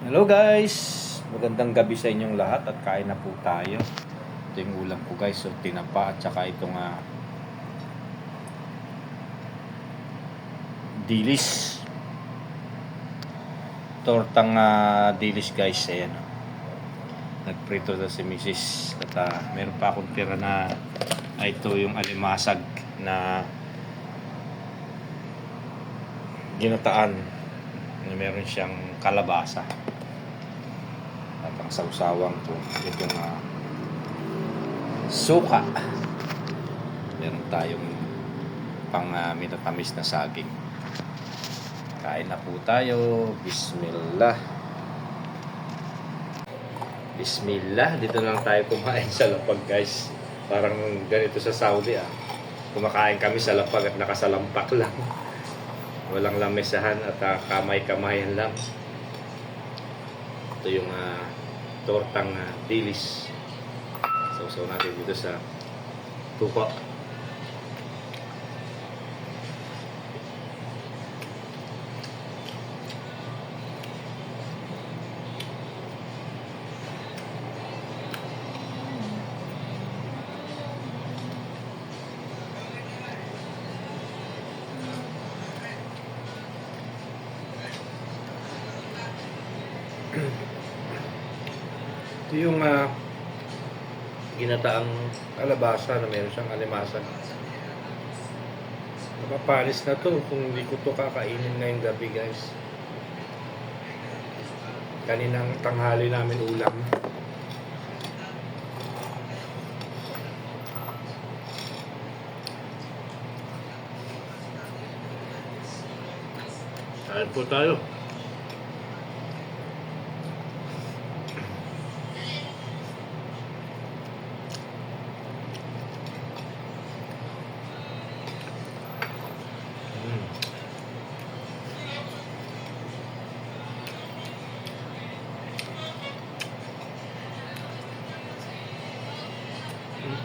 Hello guys! Magandang gabi sa inyong lahat at kain na po tayo. Ito yung ulam ko guys. So tinapa at saka itong dilis. Tortang dilis guys. Ayan. Nagprito na si Mrs. At meron pa akong tira na ito yung alimasag na ginataan. Meron siyang kalabasa. At ang sausawang po itong suka. Meron tayong pang minatamis na saging. Kain na po tayo. Bismillah. Bismillah. Dito lang tayo kumain sa lapag guys. Parang ganito sa Saudi Kumakain kami sa lapag at nakasalampak lang. Walang lamesahan at kamay-kamayan lang. Ito yung tortang dilis. Sausaw natin dito sa tupa. Ito yung ginataang kalabasa na meron siyang alimasan. Napapalis na to kung hindi ko to kakainin ngayong gabi guys. Kaninang tanghali namin ulam. Kain po tayo.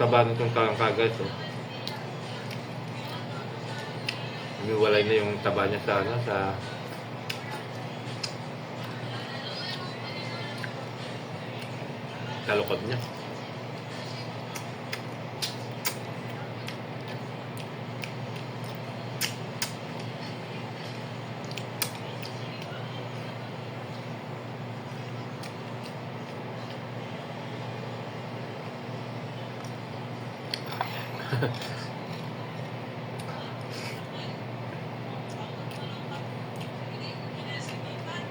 Taba nitong talangka guys Umiwalay na yung taba niya sa kalukod niya.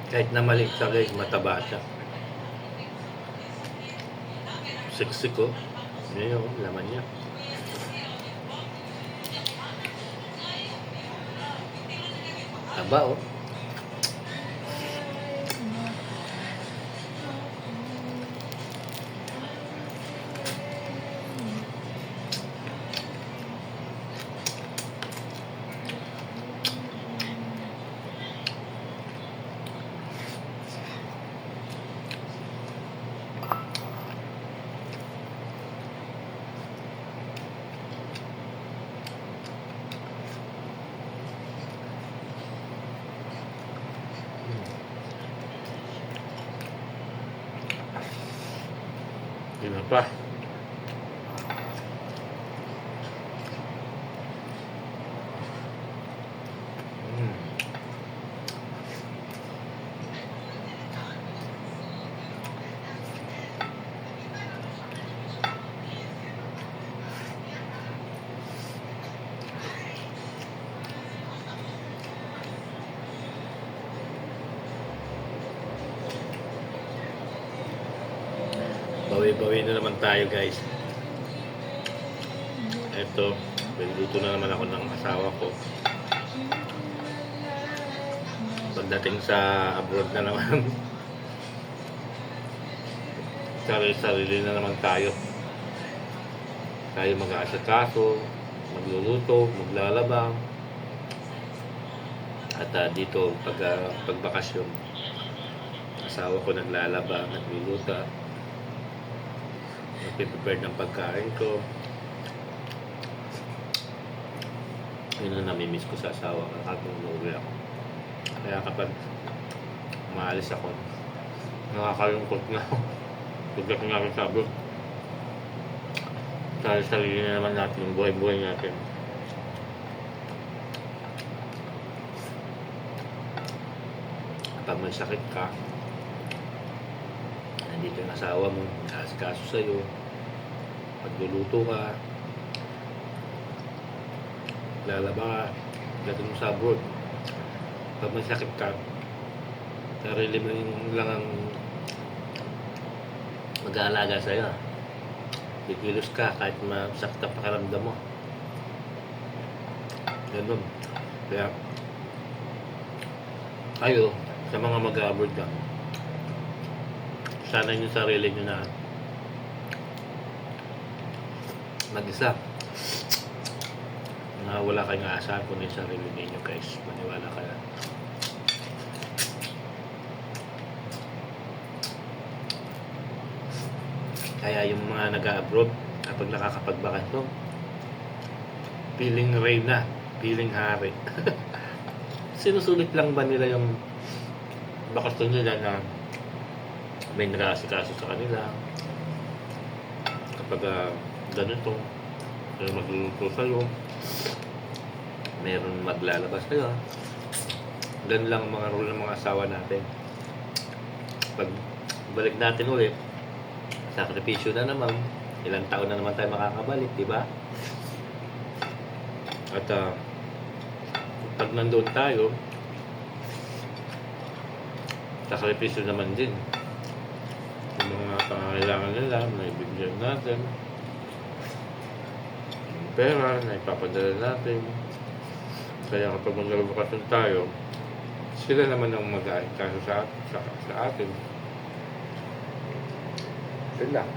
Kahit na maliit siya guys, mataba siya. Siksik Yan yung laman niya. Taba Yun pa. Bawi-bawi na naman tayo guys. Ito, nagluto na naman ako ng asawa ko. Pagdating sa abroad na naman, sarili na naman tayo. Tayo mag-aasikaso, magluluto, maglalaba. At dito, pagbakasyon, asawa ko naglalaba, nagluluto. Nagpe-prepare ng pagkain ko. Yun ang namimiss ko sa asawa kapag umuwi ako. Kaya kapag umaalis ako, Nakakalungkot na. Pagdating namin sa abroad. Dahil sarili na naman natin yung buhay-buhay natin. Kapag may sakit ka, nandito yung asawa mo, nakasikaso sa'yo, pagluluto ka, lalaba ka, pagdating mo sa abroad. Kapag may sakit ka, sarili mo lang ang mag-aalaga sa'yo. Kikilos ka kahit masakit ang pakiramdam mo. Ganun. Kaya, kayo, sa mga mag-abroad ka, sana yung sarili nyo na mag-isa. Na wala kayong aasahan kung yung sarili ninyo, guys. Maniwala ka na. Kaya yung mga nag-abroad, kapag nakakapagbakasyon, feeling reyna, feeling hari. Sinusulit lang ba nila yung bakasyon nila na may nag-aasikaso sa kanila? Kapag ganito, may magluluto sa'yo, meron maglalabas kayo. Ganun lang ang mga rule ng mga asawa natin. Pag balik natin ulit, sakripisyo na naman, ilang taon na naman tayo makakabalik, di ba? At pag nandoon tayo, sakripisyo naman din yung mga pangangailangan nila na ibigyan natin, yung pera na ipapadala natin. Kaya kapag maglabakasyon tayo, sila naman ang mag-aasikaso sa atin. Yun lang.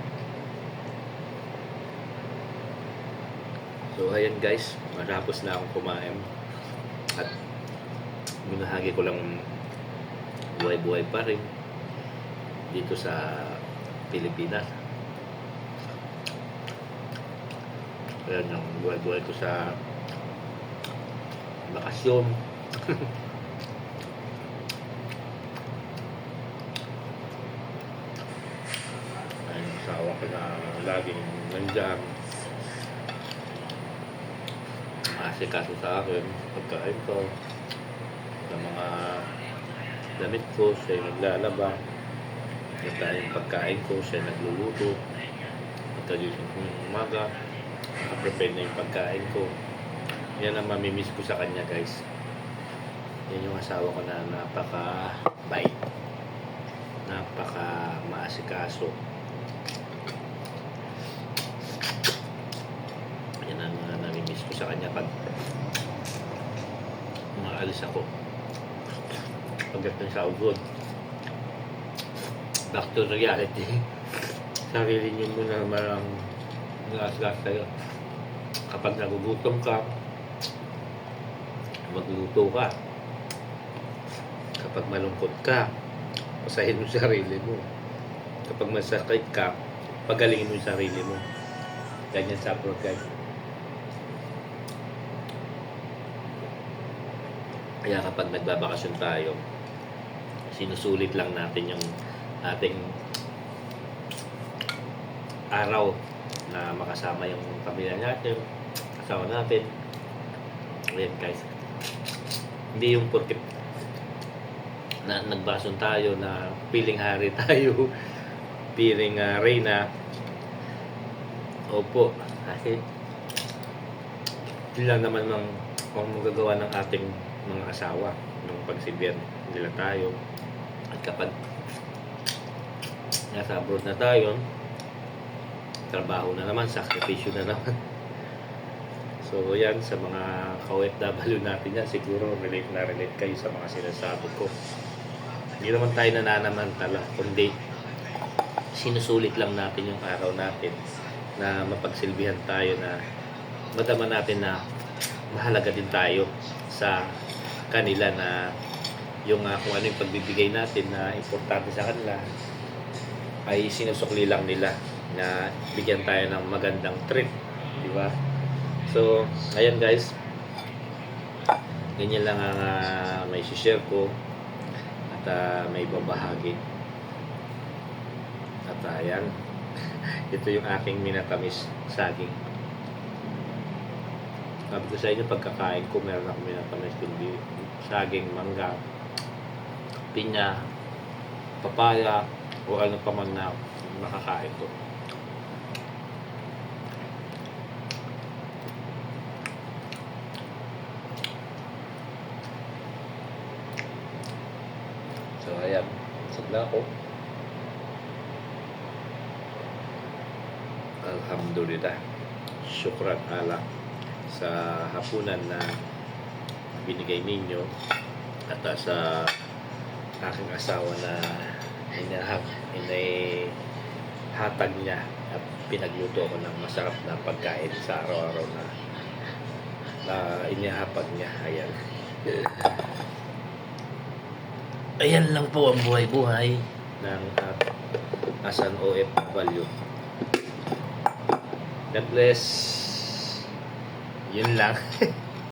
So ayan guys, matapos na akong kumain at binahagi ko lang buhay-buhay pa rin dito sa Pilipinas. Ayan yung buhay-buhay ko sa bakasyon. Ayan yung asawa ko na laging nandyan, maasikaso sa akin, pagkain ko, sa mga damit ko, siya yung naglalaba, yung pagkain ko, siya nagluluto, pagkagising ko ng umaga, nakaprepare na yung pagkain ko. Yan ang mamimiss ko sa kanya guys. Yan yung asawa ko na napaka-bait, napaka-maasikaso. Yan ang namimiss ko sa kanya pag maalis ako. Pagdating sa abroad, back to reality. Sarili nyo muna naman ang nag-asgas sa'yo. Kapag nagugutom ka, magluto ka. Kapag malungkot ka, pasahin mo sarili mo. Kapag masakit ka, pagalingin mo yung sarili mo. Ganyan sa abroad guys. Kaya kapag nagbabakasyon tayo, sinusulit lang natin yung ating araw na makasama yung pamilya natin, asawa natin. Ayan guys, hindi yung porket na nagbason tayo na feeling hari tayo, feeling reyna. Opo, kasi yun lang naman ang magagawa ng ating mga asawa nung pagsilbihan nila tayo. At kapag nasa abroad na tayo, trabaho na naman, sakripisyo na naman. So yan, sa mga ka-OFW natin yan, siguro relate na relate kayo sa mga sinasabi ko. Hindi naman tayo nananamantala, kundi sinusulit lang natin yung araw natin na mapagsilbihan tayo, na madama natin na mahalaga din tayo sa kanila, na yung kung ano yung pagbibigay natin na importante sa kanila ay sinusukli lang nila na bigyan tayo ng magandang trip, di ba? So, ayan guys, ganyan lang ang may share ko at may babahagi. Ayan. Ito yung aking minatamis saging. Sabi ko sa inyo, pagkakain ko, meron ako minatamis kundi saging, mangga, pinya, papaya, o ano pa man na makakain ko. So, ayan. Busog na ako. Alhamdulillah. Syukran ala sa hapunan na binigay ninyo at sa aking asawa na hatag niya at pinagluto ko ng masarap na pagkain sa araw-araw na inihapag niya. Ayan. Ayan lang po ang buhay-buhay ng asan OFW. God bless. Yun lang.